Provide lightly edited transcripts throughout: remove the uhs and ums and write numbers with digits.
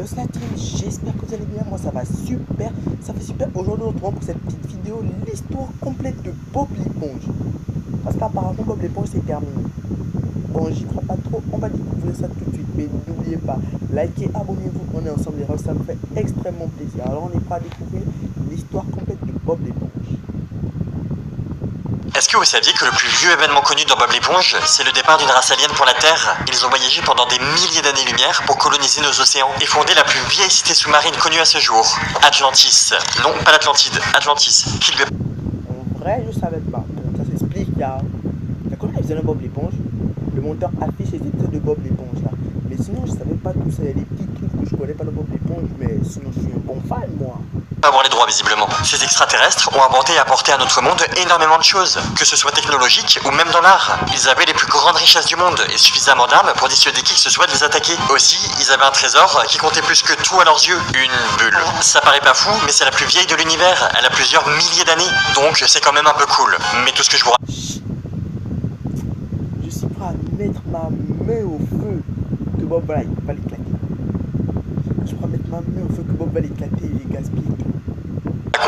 Cela dit, j'espère que vous allez bien, moi ça va super, ça fait super. Aujourd'hui on se retrouve pour cette petite vidéo, l'histoire complète de Bob l'éponge. Parce qu'apparemment Bob l'éponge c'est terminé. Bon, j'y crois pas trop, on va découvrir ça tout de suite, mais n'oubliez pas, likez, abonnez-vous, on est ensemble les refs, ça me fait extrêmement plaisir. Alors on est prêt à découvrir l'histoire complète de Bob l'éponge. Est-ce que vous saviez que le plus vieux événement connu dans Bob l'éponge, c'est le départ d'une race alien pour la Terre? Ils ont voyagé pendant des milliers d'années-lumière pour coloniser nos océans et fonder la plus vieille cité sous-marine connue à ce jour, Atlantis. Non, pas l'Atlantide, Atlantis. En vrai, je savais pas. Ça s'explique, il y a combien d'épisodes de Bob l'éponge? Le monteur affiche les épisodes de Bob l'éponge là. Mais sinon, je savais pas tout ça. Il y a des petits trucs que je connais pas de Bob l'éponge, mais sinon, je suis un bon fan, moi. Pas avoir les droits visiblement. Ces extraterrestres ont inventé et apporté à notre monde énormément de choses, que ce soit technologique ou même dans l'art. Ils avaient les plus grandes richesses du monde et suffisamment d'armes pour dissuader qui que ce soit de les attaquer. Aussi, ils avaient un trésor qui comptait plus que tout à leurs yeux, une bulle. Ça paraît pas fou, mais c'est la plus vieille de l'univers, elle a plusieurs milliers d'années, donc c'est quand même un peu cool. Mais tout ce que je vous Je suis prêt à mettre ma main au feu que Bob va l'éclater. Je suis prêt à mettre ma main au feu que Bob va l'éclater et les gaspiller.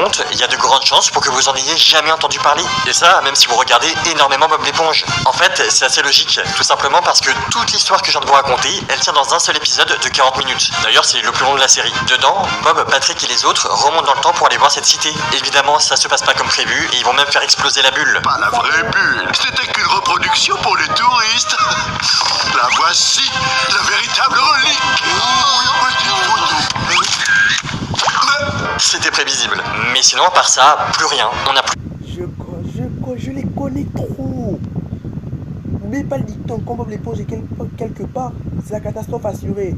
raconte, il y a de grandes chances pour que vous en ayez jamais entendu parler. Et ça, même si vous regardez énormément Bob l'éponge. En fait, c'est assez logique, tout simplement parce que toute l'histoire que je viens de vous raconter, elle tient dans un seul épisode de 40 minutes. D'ailleurs, c'est le plus long de la série. Dedans, Bob, Patrick et les autres remontent dans le temps pour aller voir cette cité. Évidemment, ça se passe pas comme prévu et ils vont même faire exploser la bulle. Pas la vraie bulle, c'était qu'une reproduction pour les touristes. La voici, la véritable relique. Oh, une petite photo. C'était prévisible. Mais sinon, à part ça, plus rien. On a plus... Je les connais trop. N'oubliez pas le dicton, quand Bob l'éponge est quelque part, c'est la catastrophe assurée.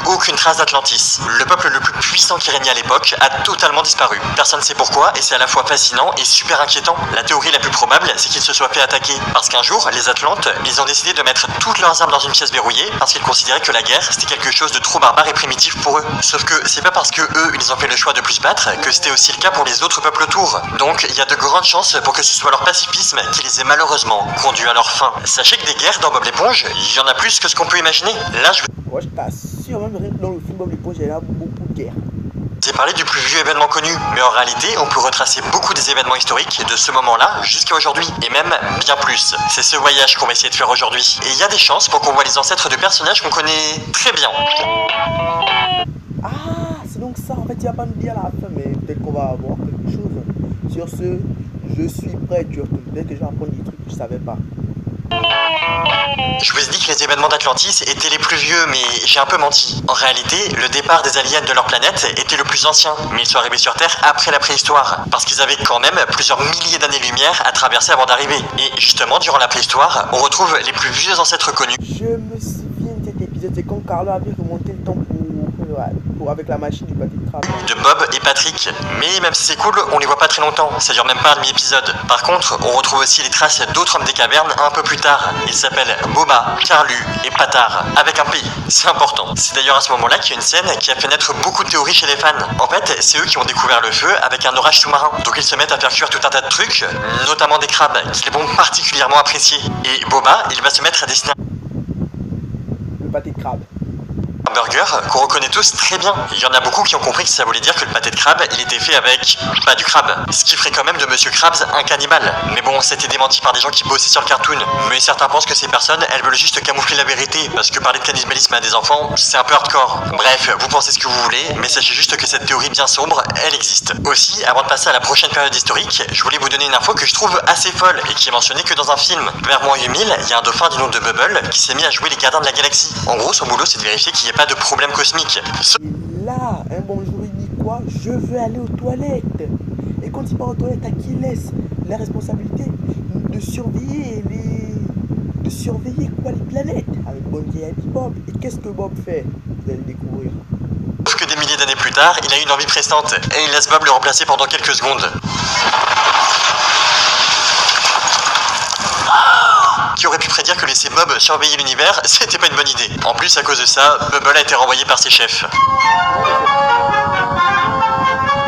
Aucune trace d'Atlantis. Le peuple le plus puissant qui régnait à l'époque a totalement disparu. Personne ne sait pourquoi et c'est à la fois fascinant et super inquiétant. La théorie la plus probable, c'est qu'ils se soient fait attaquer. Parce qu'un jour, les Atlantes, ils ont décidé de mettre toutes leurs armes dans une pièce verrouillée parce qu'ils considéraient que la guerre, c'était quelque chose de trop barbare et primitif pour eux. Sauf que c'est pas parce que eux, ils ont fait le choix de plus se battre que c'était aussi le cas pour les autres peuples autour. Donc, il y a de grandes chances pour que ce soit leur pacifisme qui les ait malheureusement conduits à leur fin. Sachez que des guerres dans Bob l'éponge, il y en a plus que ce qu'on peut imaginer. Là, je Ouais, je t'assure, même dans le film Bob l'éponge, il y a beaucoup de guerres. J'ai parlé du plus vieux événement connu, mais en réalité, on peut retracer beaucoup des événements historiques de ce moment-là jusqu'à aujourd'hui, et même bien plus. C'est ce voyage qu'on va essayer de faire aujourd'hui. Et il y a des chances pour qu'on voit les ancêtres de personnages qu'on connaît très bien. Ah, c'est donc ça, en fait, il va pas nous dire à la fin, mais peut-être qu'on va avoir quelque chose. Sur ce, je suis prêt, tu vois, peut-être que je vais apprendre des trucs que je savais pas. Je vous ai dit que les événements d'Atlantis étaient les plus vieux, mais j'ai un peu menti. En réalité, le départ des aliens de leur planète était le plus ancien, mais ils sont arrivés sur Terre après la préhistoire, parce qu'ils avaient quand même plusieurs milliers d'années-lumière à traverser avant d'arriver. Et justement, durant la préhistoire, on retrouve les plus vieux ancêtres connus. Je me souviens de cet épisode, c'est quand Carlo avait remonté le temps pour avec la machine du pâté de crabe. De Bob et Patrick. Mais même si c'est cool, on les voit pas très longtemps, ça dure même pas un demi-épisode. Par contre, on retrouve aussi les traces d'autres hommes des cavernes un peu plus tard. Ils s'appellent Boba, Carlu et Patard, avec un P. C'est important. C'est d'ailleurs à ce moment-là qu'il y a une scène qui a fait naître beaucoup de théories chez les fans. En fait, c'est eux qui ont découvert le feu avec un orage sous-marin. Donc ils se mettent à faire cuire tout un tas de trucs, notamment des crabes, qu'ils vont particulièrement apprécier. Et Boba, il va se mettre à dessiner Le pâté de crabe. un burger qu'on reconnaît tous très bien. Il y en a beaucoup qui ont compris que ça voulait dire que le pâté de crabe, il était fait avec pas du crabe. Ce qui ferait quand même de Monsieur Krabs un cannibale. Mais bon, c'était démenti par des gens qui bossaient sur le cartoon. Mais certains pensent que ces personnes, elles veulent juste camoufler la vérité, parce que parler de cannibalisme à des enfants, c'est un peu hardcore. Bref, vous pensez ce que vous voulez, mais sachez juste que cette théorie bien sombre, elle existe. Aussi, avant de passer à la prochaine période historique, je voulais vous donner une info que je trouve assez folle et qui est mentionnée que dans un film. Vers moins 8000, il y a un dauphin du nom de Bubble qui s'est mis à jouer les gardiens de la galaxie. En gros, son boulot, c'est de vérifier qu'il n'y ait pas de problème cosmique. Et là, un bon jour, il dit quoi? Je veux aller aux toilettes. Et quand il part aux toilettes, à qui laisse la responsabilité de surveiller quoi, les planètes avec Bonnie et Bob. Et qu'est-ce que Bob fait? Vous allez le découvrir. Sauf que des milliers d'années plus tard, il a une envie pressante et il laisse Bob le remplacer pendant quelques secondes. Qui aurait pu prédire que laisser Bob surveiller l'univers, c'était pas une bonne idée. En plus, à cause de ça, Bubble a été renvoyé par ses chefs.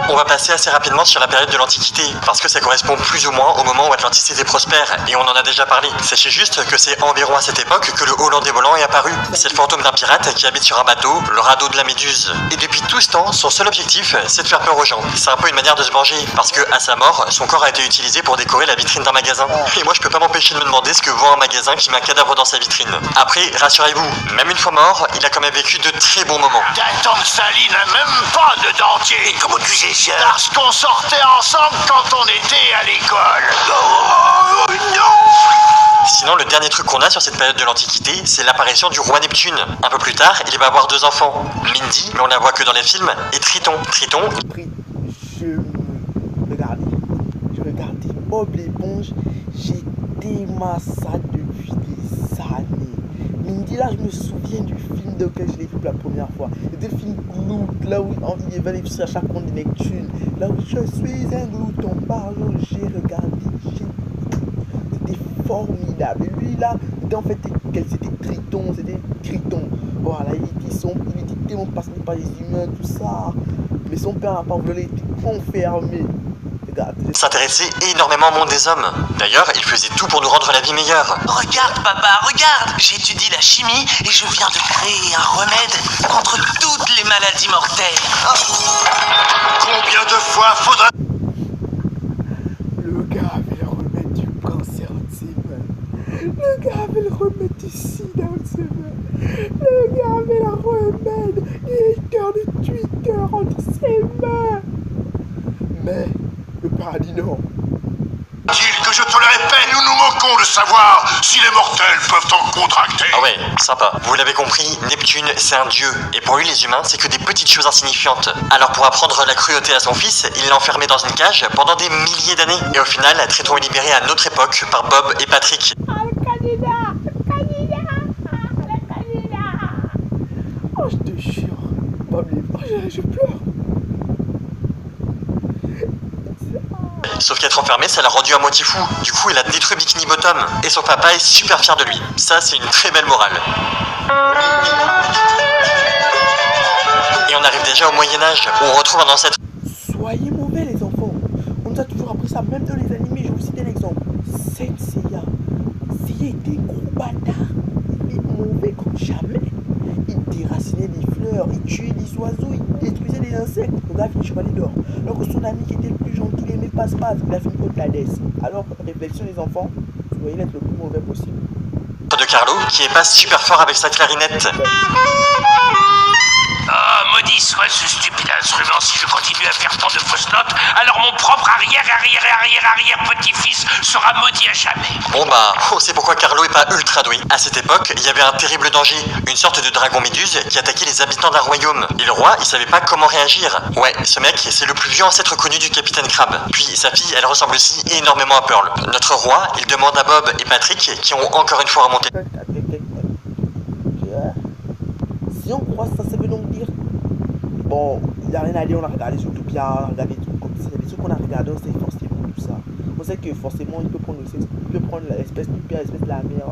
On va passer assez rapidement sur la période de l'Antiquité, parce que ça correspond plus ou moins au moment où Atlantis était prospère, et on en a déjà parlé. Sachez juste que c'est environ à cette époque que le Hollandais volant est apparu. C'est le fantôme d'un pirate qui habite sur un bateau, le radeau de la Méduse. Et depuis tout ce temps, son seul objectif, c'est de faire peur aux gens. C'est un peu une manière de se venger, parce que à sa mort, son corps a été utilisé pour décorer la vitrine d'un magasin. Et moi je peux pas m'empêcher de me demander ce que vaut un magasin qui met un cadavre dans sa vitrine. Après, rassurez-vous, même une fois mort, il a quand même vécu de très bons moments. Ta tante Sally n'a même pas de dentier. Et comment tu sais ça? Parce qu'on sortait ensemble quand on était à l'école. Oh non! Sinon, le dernier truc qu'on a sur cette période de l'Antiquité, c'est l'apparition du roi Neptune. Un peu plus tard, il va avoir 2 enfants, Mindy, mais on la voit que dans les films, et Triton. Je regardais Bob l'éponge, j'étais ça depuis des années. Mindy, là, je me souviens du film auquel je l'ai vu pour la première fois. C'était le film Glouton, là où il va aller chercher à compte de Neptune. Là où je suis un glouton, pardon, j'ai regardé, c'était formidable. Et lui, là, c'était Triton. Voilà, il était tellement passionné par les humains, tout ça. Mais son père n'a pas voulu, il était enfermé. S'intéressait énormément au monde des hommes. D'ailleurs, il faisait tout pour nous rendre la vie meilleure. Regarde papa, regarde. J'étudie la chimie et je viens de créer un remède contre toutes les maladies mortelles. Combien de fois faudra... Le gars avait le remède du cancer de ses mains. Le gars avait le remède du sida de ses mains. Le gars avait le remède du hater de Twitter entre ses mains. Mais le paradis non. Dit-il que je te le répète, nous nous moquons de savoir si les mortels peuvent en contracter. Ah ouais, sympa. Vous l'avez compris, Neptune, c'est un dieu. Et pour lui, les humains, c'est que des petites choses insignifiantes. Alors pour apprendre la cruauté à son fils, il l'a enfermé dans une cage pendant des milliers d'années. Et au final, Triton est libéré à notre époque par Bob et Patrick. Oh, je te jure. Bob, je pleure. Sauf qu'être enfermé, ça l'a rendu à moitié fou. Du coup, il a détruit Bikini Bottom. Et son papa est super fier de lui. Ça, c'est une très belle morale. Et on arrive déjà au Moyen-Âge, où on retrouve un ancêtre. Soyez mauvais, les enfants. On nous a toujours appris ça, même dans les animés. Je vais vous citer l'exemple. Saint Seiya. Seiya était un gros bâtard. Il est mauvais comme jamais. Il déracinait des fleurs, il tuait des oiseaux, il détruisait des insectes. Le gars finit chevalier d'or. Alors que son ami qui était le plus gentil, il aimait passe-passe, il a fini contre Hadès. Alors, réflexion les enfants, vous voyez l'être le plus mauvais possible. De Carlo, qui est pas super fort avec sa clarinette. Ah, maudit soit ce stupide instrument. Si je continue à faire tant de fausses notes, alors mon propre arrière-petit-fils sera maudit à jamais. Bon bah, on sait pourquoi Carlo est pas ultra doué. À cette époque, il y avait un terrible danger, une sorte de dragon méduse qui attaquait les habitants d'un royaume. Et le roi, il savait pas comment réagir. Ouais, ce mec, c'est le plus vieux ancêtre connu du capitaine Crabbe. Puis sa fille, elle ressemble aussi énormément à Pearl. Notre roi, il demande à Bob et Patrick, qui ont encore une fois remonté. Si on croit ça, ça veut donc dire... Bon, il n'y a rien à dire, on a regardé sur Utopia, on a regardé des trucs comme ça. Les trucs qu'on a regardé, on sait forcément tout ça. On sait que forcément, il peut prendre l'espèce du père, l'espèce de la mère.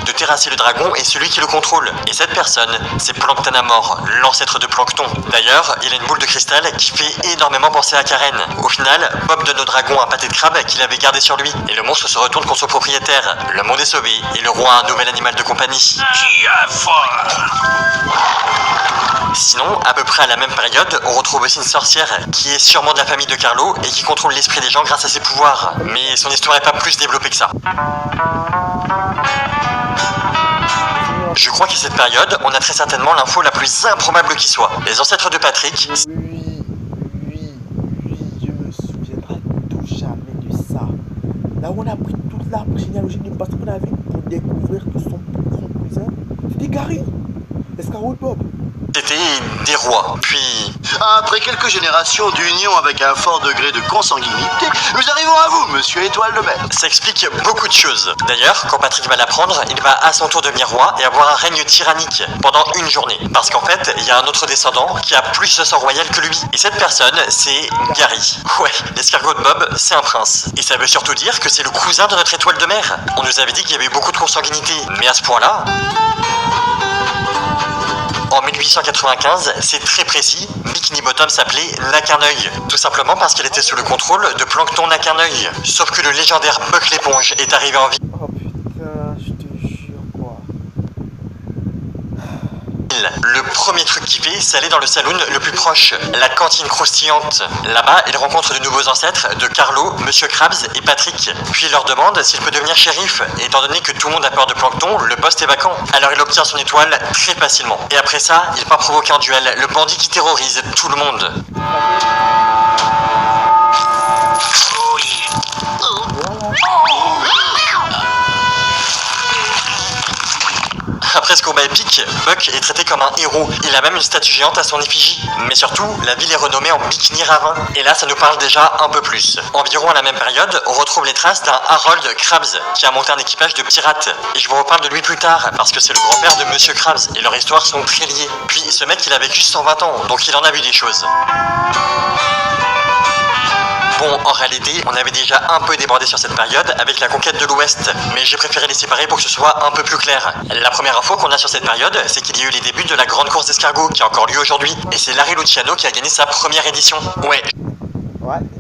De terrasser le dragon et celui qui le contrôle. Et cette personne, c'est Planktonamor, l'ancêtre de Plankton. D'ailleurs, il a une boule de cristal qui fait énormément penser à Karen. Au final, Bob donne au dragon un pâté de crabe qu'il avait gardé sur lui. Et le monstre se retourne contre son propriétaire. Le monde est sauvé et le roi a un nouvel animal de compagnie. Qui a fort? Sinon, à peu près à la même période, on retrouve aussi une sorcière qui est sûrement de la famille de Carlo et qui contrôle l'esprit des gens grâce à ses pouvoirs. Mais son histoire n'est pas plus développée que ça. Je crois qu'à cette période, on a très certainement l'info la plus improbable qui soit. Les ancêtres de Patrick... Oui, je me souviendrai tout jamais de ça. Là où on a pris toute l'arbre généalogique de Patrick qu'on a vu pour découvrir que son grand cousin, c'était Gary, l'escargot de Bob. C'était des rois, puis... Après quelques générations d'union avec un fort degré de consanguinité, nous arrivons à vous, monsieur Étoile de Mer. Ça explique beaucoup de choses. D'ailleurs, quand Patrick va l'apprendre, il va à son tour devenir roi et avoir un règne tyrannique pendant une journée. Parce qu'en fait, il y a un autre descendant qui a plus de sang royal que lui. Et cette personne, c'est Gary. Ouais, l'escargot de Bob, c'est un prince. Et ça veut surtout dire que c'est le cousin de notre étoile de mer. On nous avait dit qu'il y avait eu beaucoup de consanguinité, mais à ce point-là... En 1895, c'est très précis, Bikini Bottom s'appelait N'a qu'un œil. Tout simplement parce qu'elle était sous le contrôle de Plankton N'a qu'un œil. Sauf que le légendaire Buck l'éponge est arrivé en vie. Oh putain, je te jure quoi. Le premier truc qu'il fait, c'est aller dans le saloon le plus proche, la cantine croustillante. Là-bas, il rencontre de nouveaux ancêtres de Carlo, Monsieur Krabs et Patrick. Puis il leur demande s'il peut devenir shérif. Et étant donné que tout le monde a peur de Plankton, le poste est vacant. Alors il obtient son étoile très facilement. Et après ça, il part provoquer un duel, le bandit qui terrorise tout le monde. Après ce combat épique, Buck est traité comme un héros. Il a même une statue géante à son effigie. Mais surtout, la ville est renommée en Bikini Ravin. Et là, ça nous parle déjà un peu plus. Environ à la même période, on retrouve les traces d'un Harold Krabs qui a monté un équipage de pirates. Et je vous reparle de lui plus tard, parce que c'est le grand-père de Monsieur Krabs. Et leurs histoires sont très liées. Puis ce mec, il a vécu 120 ans, donc il en a vu des choses. Bon, en réalité, on avait déjà un peu débordé sur cette période avec la conquête de l'Ouest, mais j'ai préféré les séparer pour que ce soit un peu plus clair. La première info qu'on a sur cette période, c'est qu'il y a eu les débuts de la grande course d'escargots qui a encore lieu aujourd'hui, et c'est Larry Luciano qui a gagné sa première édition. Ouais,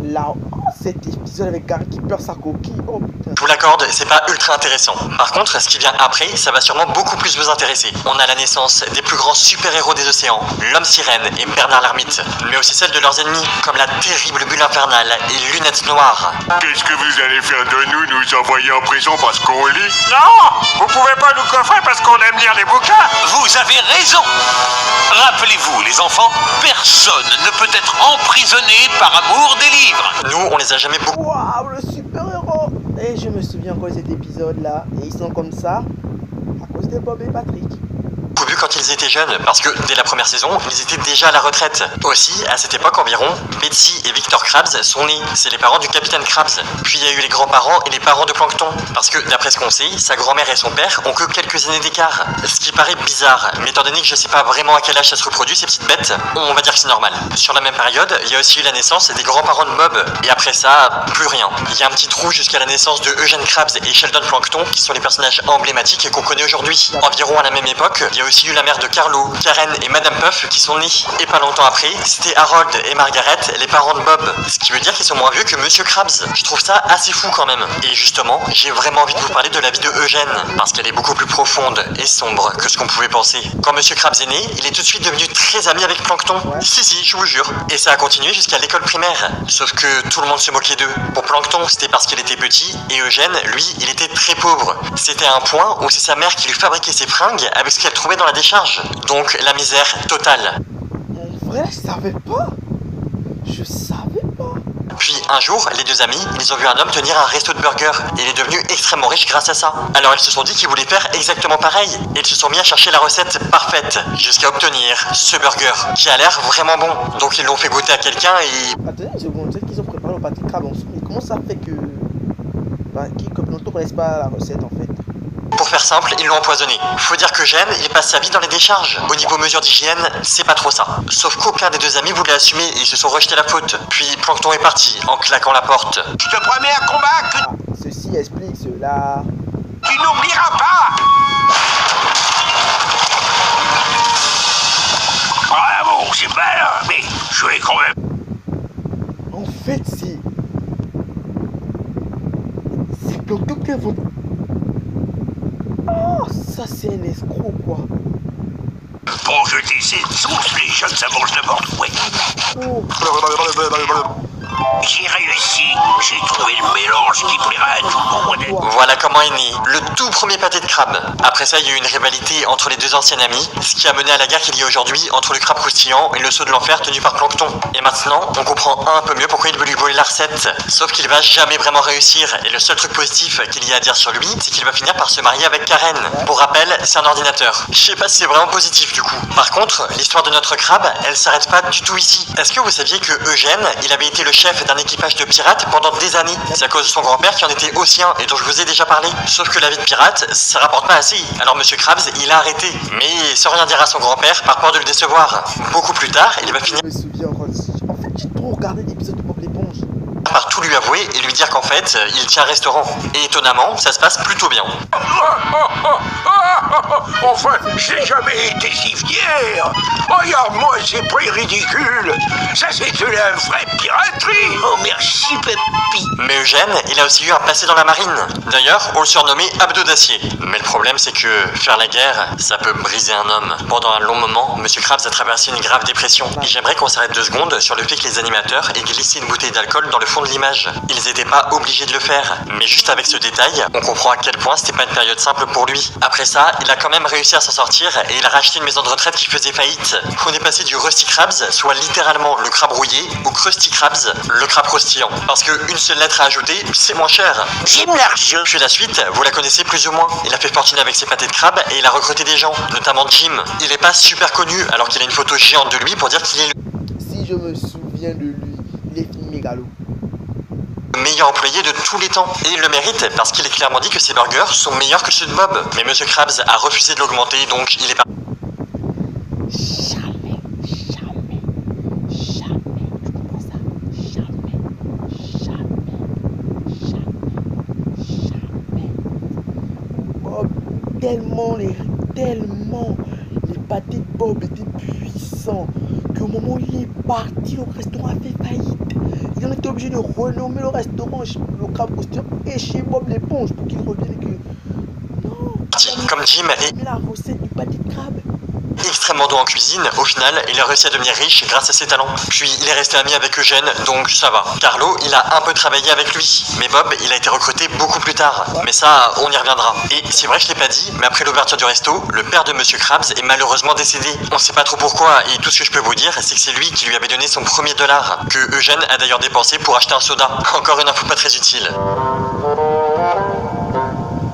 là, oh, cet épisode avec Gary qui perd sa coquille, oh putain. je vous l'accorde, c'est pas ultra intéressant. Par contre, ce qui vient après, ça va sûrement beaucoup plus vous intéresser. On a la naissance des plus grands super-héros des océans, l'homme sirène et Bernard l'ermite, mais aussi celle de leurs ennemis, comme la terrible bulle infernale et lunettes noires. Qu'est-ce que vous allez faire de nous, nous envoyer en prison parce qu'on lit? Non, vous pouvez pas nous coffrer parce qu'on aime lire les bouquins. Vous avez raison. Rappelez-vous, les enfants, personne ne peut être emprisonné par amour des livres. Nous, on les a jamais beaucoup... Waouh, le super-héros. Et je me souviens encore de cet épisode-là, et ils sont comme ça à cause de Bob et Patrick. vu quand ils étaient jeunes, parce que dès la première saison, ils étaient déjà à la retraite. Aussi, à cette époque environ, Betsy et Victor Krabs sont nés. C'est les parents du capitaine Krabs. Puis il y a eu les grands-parents et les parents de Plankton. Parce que, d'après ce qu'on sait, sa grand-mère et son père ont que quelques années d'écart. Ce qui paraît bizarre, mais étant donné que je sais pas vraiment à quel âge ça se reproduit, ces petites bêtes, on va dire que c'est normal. Sur la même période, il y a aussi eu la naissance des grands-parents de Bob. Et après ça, plus rien. Il y a un petit trou jusqu'à la naissance de Eugene Krabs et Sheldon Plankton, qui sont les personnages emblématiques qu'on connaît aujourd'hui. Environ à la même époque, il y a aussi eu la mère de Carlo, Karen et Madame Puff qui sont nés. Et pas longtemps après, c'était Harold et Margaret, les parents de Bob. Ce qui veut dire qu'ils sont moins vieux que Monsieur Krabs. Je trouve ça assez fou quand même. Et justement, j'ai vraiment envie de vous parler de la vie de Eugène, parce qu'elle est beaucoup plus profonde et sombre que ce qu'on pouvait penser. Quand Monsieur Krabs est né, il est tout de suite devenu très ami avec Plankton. Si, je vous jure. Et ça a continué jusqu'à l'école primaire. Sauf que tout le monde se moquait d'eux. Pour Plankton, c'était parce qu'il était petit, et Eugène, lui, il était très pauvre. C'était à un point où c'est sa mère qui lui fabriquait ses fringues avec ce qu'elle trouvait dans la décharge. Donc la misère totale. Mon frère, je savais pas. Je savais pas. Puis un jour, les deux amis, ils ont vu un homme tenir un resto de burgers et il est devenu extrêmement riche grâce à ça. Alors ils se sont dit qu'ils voulaient faire exactement pareil et ils se sont mis à chercher la recette parfaite jusqu'à obtenir ce burger qui a l'air vraiment bon. Donc ils l'ont fait goûter à quelqu'un et... Attendez une seconde, peut-être qu'ils ont préparé au Patrick Krabs ensemble. Mais comment ça fait que... que Plankton connaisse pas la recette en fait? Pour faire simple, ils l'ont empoisonné. Faut dire que Eugène, il passe sa vie dans les décharges. Au niveau mesures d'hygiène, c'est pas trop ça. Sauf qu'aucun des deux amis voulait assumer et ils se sont rejetés la faute. Puis Plankton est parti en claquant la porte. Je te promets un combat que Ceci explique cela. tu n'oublieras pas. Ah bon, c'est malin, mais je vais quand même. En fait, c'est Plankton qui a inventé. Oh, ça c'est un escroc quoi. Pour jeter cette sauce, les jeunes, ça mange n'importe où. Ouais. Oh. J'ai réussi. J'ai trouvé le mélange qui plaira à tout le monde. Voilà comment est né le tout premier pâté de crabe. Après ça, il y a eu une rivalité entre les deux anciens amis, ce qui a mené à la guerre qu'il y a aujourd'hui entre le crabe croustillant et le saut de l'enfer tenu par Plankton. Et maintenant, on comprend un peu mieux pourquoi il veut lui voler la recette. Sauf qu'il va jamais vraiment réussir, et le seul truc positif qu'il y a à dire sur lui, c'est qu'il va finir par se marier avec Karen. Pour rappel, c'est un ordinateur. Je sais pas si c'est vraiment positif du coup. Par contre, l'histoire de notre crabe, elle s'arrête pas du tout ici. Est-ce que vous saviez que Eugène, il avait été le chef d'un équipage de pirates pendant des années? C'est à cause de son grand-père qui en était aussi un et dont je vous ai déjà parlé. Sauf que la vie de pirate, ça rapporte pas assez. Alors Monsieur Krabs, il a arrêté. Mais sans rien dire à son grand-père par peur de le décevoir. Beaucoup plus tard, il va finir... Je me souviens, en fait, J'ai trop regardé d'épisodes de Bob l'éponge. Par tout lui avouer et lui dire qu'en fait, il tient un restaurant. Et étonnamment, ça se passe plutôt bien. Enfin, j'ai jamais été si fier. Regarde-moi ces prix ridicules. Ça, c'est de la vraie piraterie. Oh, merci, Pépi. Mais Eugène, il a aussi eu un passé dans la marine. D'ailleurs, on le surnommait Abdo d'Acier. Mais le problème, c'est que faire la guerre, ça peut briser un homme. Pendant un long moment, Monsieur Krabs a traversé une grave dépression. Et j'aimerais qu'on s'arrête 2 secondes sur le fait que les animateurs aient glissé une bouteille d'alcool dans le fond de l'image. Ils n'étaient pas obligés de le faire. Mais juste avec ce détail, on comprend à quel point c'était pas une période simple pour lui. Après ça, il a quand même réussi à s'en sortir et il a racheté une maison de retraite qui faisait faillite. On est passé du Rusty Krabs, soit littéralement le crabe rouillé, au Krusty Krabs, le crabe croustillant. Parce qu'une seule lettre à ajouter, c'est moins cher. J'aime l'argent. Puis la suite, vous la connaissez plus ou moins. Il a fait fortune avec ses pâtés de crabe et il a recruté des gens, notamment Jim. Il est pas super connu alors qu'il a une photo géante de lui pour dire qu'il est Si je me souviens de lui, il est mégalo. le meilleur employé de tous les temps. Et il le mérite parce qu'il est clairement dit que ses burgers sont meilleurs que ceux de Bob. Mais Monsieur Krabs a refusé de l'augmenter, donc il est pas... Jamais, jamais, jamais, tu comprends ça? Jamais, jamais, jamais. Bob, tellement les pâtés de Bob étaient puissants qu'au moment où il est parti, le restaurant a fait faillite. Ils ont été obligés de renommer le restaurant le crabe croustillant et chez Bob l'éponge pour qu'il revienne et que... Non, Comme Jim est mais la recette du pâté de crabe. extrêmement doué en cuisine, au final, il a réussi à devenir riche grâce à ses talents. Puis il est resté ami avec Eugène, donc ça va. Carlo, il a un peu travaillé avec lui. Mais Bob, il a été recruté beaucoup plus tard. Mais ça, on y reviendra. Et c'est vrai que je l'ai pas dit, mais après l'ouverture du resto, le père de Monsieur Krabs est malheureusement décédé. On sait pas trop pourquoi, et tout ce que je peux vous dire, c'est que c'est lui qui lui avait donné son premier dollar, que Eugène a d'ailleurs dépensé pour acheter un soda. Encore une info pas très utile.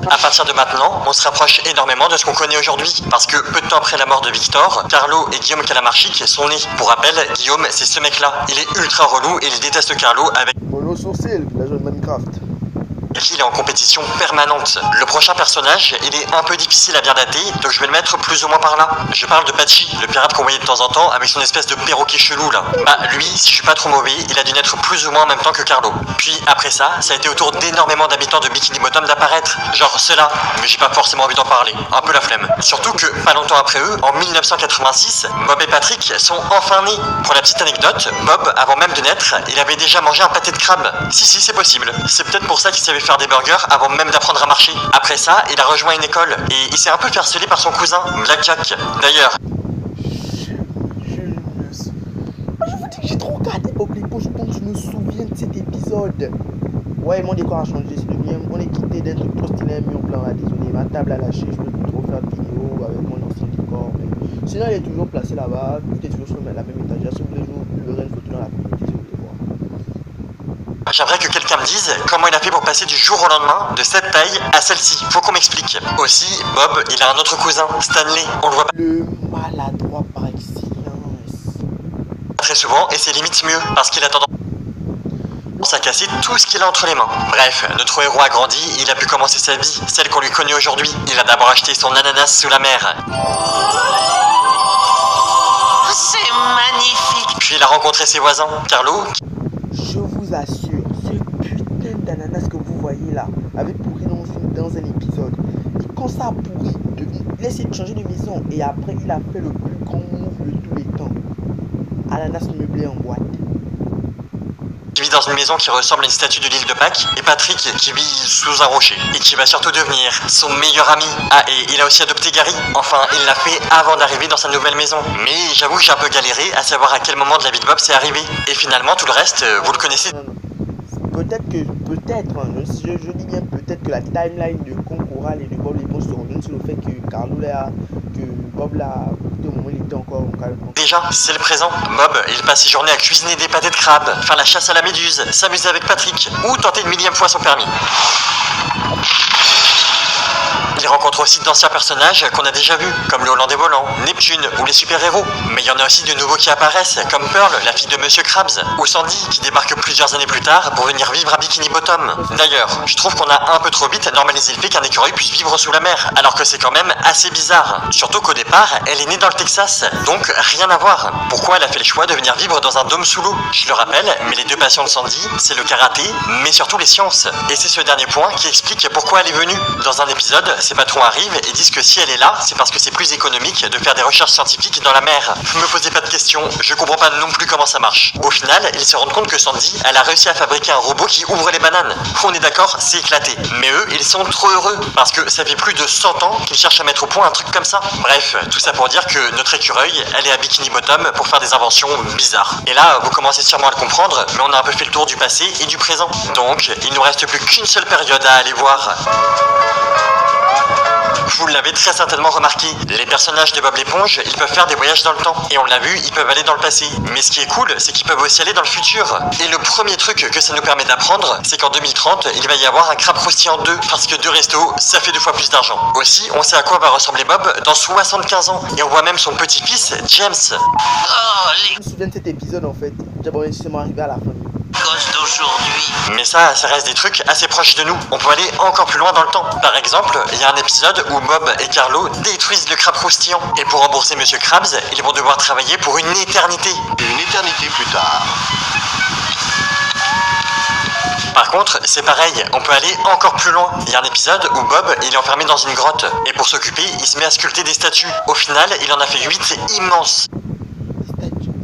À partir de maintenant, on se rapproche énormément de ce qu'on connaît aujourd'hui, parce que peu de temps après la mort de Victor, Carlo et Guillaume Calamarchic sont nés. Pour rappel, Guillaume, c'est ce mec-là. Il est ultra relou et il déteste Carlo avec Mono sourcil, la jeune Minecraft. qui il est en compétition permanente. Le prochain personnage, il est un peu difficile à bien dater, donc je vais le mettre plus ou moins par là. Je parle de Patchy, le pirate qu'on voyait de temps en temps avec son espèce de perroquet chelou là. Bah lui, si je suis pas trop mauvais, il a dû naître plus ou moins en même temps que Carlo. Puis après ça a été au tour d'énormément d'habitants de Bikini Bottom d'apparaître. Genre ceux-là, mais j'ai pas forcément envie d'en parler. Un peu la flemme. Surtout que, pas longtemps après eux, en 1986, Bob et Patrick sont enfin nés. Pour la petite anecdote, Bob, avant même de naître, il avait déjà mangé un pâté de crabe. Si, c'est possible. C'est peut-être pour ça qu'il savait faire des burgers avant même d'apprendre à marcher. Après ça, il a rejoint une école et il s'est un peu fait harceler par son cousin, Blackjack. D'ailleurs, Je vous dis que j'ai trop regardé Bob l'éponge, je pense que je me souviens de cet épisode. Ouais, mon décor a changé, c'est devenu, on est quitté d'être trop stylé, mur blanc, désolé, ma table a lâché, je peux plus trop faire de vidéo avec mon ancien décor, mais sinon elle est toujours placée là-bas, tout est toujours sur la même étagère, si vous voulez, je vous publierai une photo dans la communauté si vous voulez voir. j'aimerais que quelqu'un me dise comment il a fait pour passer du jour au lendemain de cette taille à celle-ci. Faut qu'on m'explique. Aussi, Bob, il a un autre cousin, Stanley. On le voit pas Le maladroit par excellence. très souvent et c'est limite mieux parce qu'il a tendance à casser tout ce qu'il a entre les mains. Bref, notre héros a grandi et il a pu commencer sa vie, celle qu'on lui connaît aujourd'hui. Il a d'abord acheté son ananas sous la mer. C'est magnifique. Puis il a rencontré ses voisins, Carlo, Je vous assure, ce putain d'ananas que vous voyez là avait pourri dans un épisode. Et quand ça a pourri, il a essayé de changer de maison et après il a fait le plus grand move de tous les temps. Ananas meublé en boîte. qui vit dans une maison qui ressemble à une statue de l'île de Pâques, et Patrick qui vit sous un rocher, et qui va surtout devenir son meilleur ami. Ah, et il a aussi adopté Gary. Enfin, il l'a fait avant d'arriver dans sa nouvelle maison. Mais j'avoue que j'ai un peu galéré à savoir à quel moment de la vie de Bob c'est arrivé. Et finalement, tout le reste, vous le connaissez. Peut-être, je dis bien peut-être que la timeline de Concoral et de Bob l'éponge se rejoint sur le fait que Bob là, au moment où il était encore en calme. Déjà, c'est le présent. Bob, il passe ses journées à cuisiner des pâtés de crabe, faire la chasse à la méduse, s'amuser avec Patrick, ou tenter une millième fois son permis. Il rencontre aussi d'anciens personnages qu'on a déjà vus, comme le Hollandais volant, Neptune ou les super-héros. Mais il y en a aussi de nouveaux qui apparaissent, comme Pearl, la fille de Monsieur Krabs, ou Sandy, qui débarque plusieurs années plus tard pour venir vivre à Bikini Bottom. D'ailleurs, je trouve qu'on a un peu trop vite normalisé le fait qu'un écureuil puisse vivre sous la mer, alors que c'est quand même assez bizarre. Surtout qu'au départ, elle est née dans le Texas, donc rien à voir. Pourquoi elle a fait le choix de venir vivre dans un dôme sous l'eau? Je le rappelle, mais les deux passions de Sandy, c'est le karaté, mais surtout les sciences. Et c'est ce dernier point qui explique pourquoi elle est venue. Dans un épisode, ses patrons arrivent et disent que si elle est là, c'est parce que c'est plus économique de faire des recherches scientifiques dans la mer. Me posez pas de questions, je comprends pas non plus comment ça marche. Au final, ils se rendent compte que Sandy, elle a réussi à fabriquer un robot qui ouvre les bananes. On est d'accord, c'est éclaté. Mais eux, ils sont trop heureux, parce que ça fait plus de 100 ans qu'ils cherchent à mettre au point un truc comme ça. Bref, tout ça pour dire que notre écureuil, elle est à Bikini Bottom pour faire des inventions bizarres. Et là, vous commencez sûrement à le comprendre, mais on a un peu fait le tour du passé et du présent. Donc, il nous reste plus qu'une seule période à aller voir. Vous l'avez très certainement remarqué, les personnages de Bob l'éponge, ils peuvent faire des voyages dans le temps. Et on l'a vu, ils peuvent aller dans le passé. Mais ce qui est cool, c'est qu'ils peuvent aussi aller dans le futur. Et le premier truc que ça nous permet d'apprendre, c'est qu'en 2030, il va y avoir un crabe croustillant 2. Parce que 2 restos, ça fait 2 fois plus d'argent. Aussi, on sait à quoi va ressembler Bob dans 75 ans. Et on voit même son petit-fils, James. Oh, les Je me souviens de cet épisode en fait. J'aimerais justement arriver à la fin. gosses d'aujourd'hui. Mais ça reste des trucs assez proches de nous. On peut aller encore plus loin dans le temps. Par exemple, il y a un épisode où Bob et Carlo détruisent le crabe croustillant. Et pour rembourser Monsieur Krabs, ils vont devoir travailler pour une éternité. Une éternité plus tard. Par contre, c'est pareil, on peut aller encore plus loin. Il y a un épisode où Bob, il est enfermé dans une grotte. Et pour s'occuper, il se met à sculpter des statues. Au final, il en a fait 8 immenses.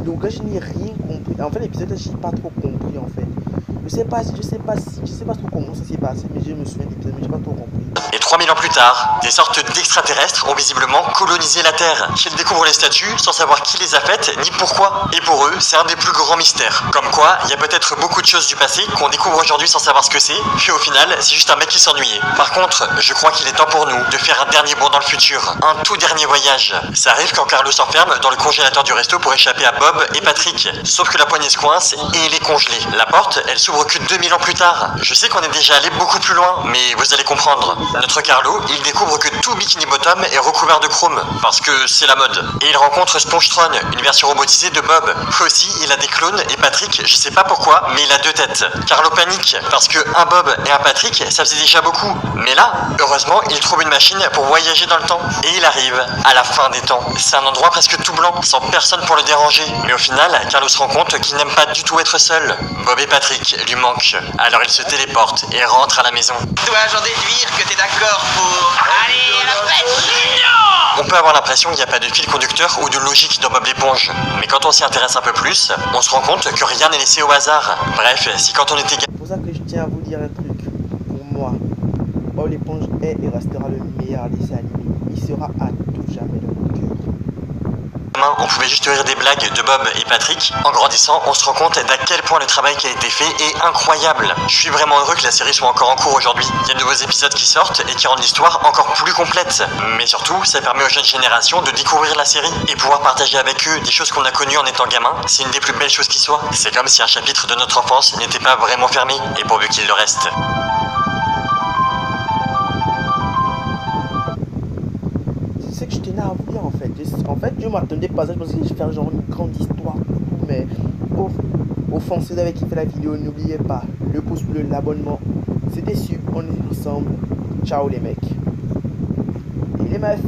Donc là, je n'ai rien compris. En fait, l'épisode là, je n'ai pas trop compris en fait. Je sais pas trop comment ça s'est passé, mais je me souviens de l'épisode, mais j'ai pas trop compris. Et 3000 ans plus tard, des sortes d'extraterrestres ont visiblement colonisé la Terre. Ils découvrent les statues sans savoir qui les a faites ni pourquoi. Et pour eux, c'est un des plus grands mystères. Comme quoi, il y a peut-être beaucoup de choses du passé qu'on découvre aujourd'hui sans savoir ce que c'est, puis au final, c'est juste un mec qui s'ennuyait. Par contre, je crois qu'il est temps pour nous de faire un dernier bond dans le futur, un tout dernier voyage. Ça arrive quand Carlo s'enferme dans le congélateur du resto pour échapper à Bob et Patrick. Sauf que la poignée se coince et il est congelé. La porte, elle s'ouvre que 2000 ans plus tard. Je sais qu'on est déjà allé beaucoup plus loin, mais vous allez comprendre. Notre Carlo, il découvre que tout Bikini Bottom est recouvert de chrome, parce que c'est la mode. Et il rencontre Spongetron, une version robotisée de Bob. Aussi, il a des clones, et Patrick, je sais pas pourquoi, mais il a 2 têtes. Carlo panique, parce que un Bob et un Patrick, ça faisait déjà beaucoup. Mais là, heureusement, il trouve une machine pour voyager dans le temps. Et il arrive à la fin des temps. C'est un endroit presque tout blanc, sans personne pour le déranger. Mais au final, Carlo se rend compte qu'il n'aime pas du tout être seul. Bob et Patrick lui manquent. Alors il se téléporte et rentre à la maison. Dois-je en déduire que t'es d'accord pour... Allez, à la pêche! On peut avoir l'impression qu'il n'y a pas de fil conducteur ou de logique dans Bob l'éponge. Mais quand on s'y intéresse un peu plus, on se rend compte que rien n'est laissé au hasard. Bref, si quand on était C'est pour ça que je tiens à vous dire un truc. Pour moi, Bob l'éponge est et restera le meilleur dessin animé. Il sera à tout jamais dans mon cœur. on pouvait juste rire des blagues de Bob et Patrick. En grandissant, on se rend compte d'à quel point le travail qui a été fait est incroyable. Je suis vraiment heureux que la série soit encore en cours aujourd'hui. Il y a de nouveaux épisodes qui sortent et qui rendent l'histoire encore plus complète. Mais surtout, ça permet aux jeunes générations de découvrir la série et pouvoir partager avec eux des choses qu'on a connues en étant gamin. C'est une des plus belles choses qui soit. C'est comme si un chapitre de notre enfance n'était pas vraiment fermé, et pourvu qu'il le reste. C'est ce que je tenais à vous dire en fait. En fait, je m'attendais pas à ça. Je pensais que je faire genre une grande histoire. Mais au fond, si vous avez kiffé la vidéo, n'oubliez pas le pouce bleu, l'abonnement. C'était super. On est ensemble. Ciao les mecs. Et les meufs.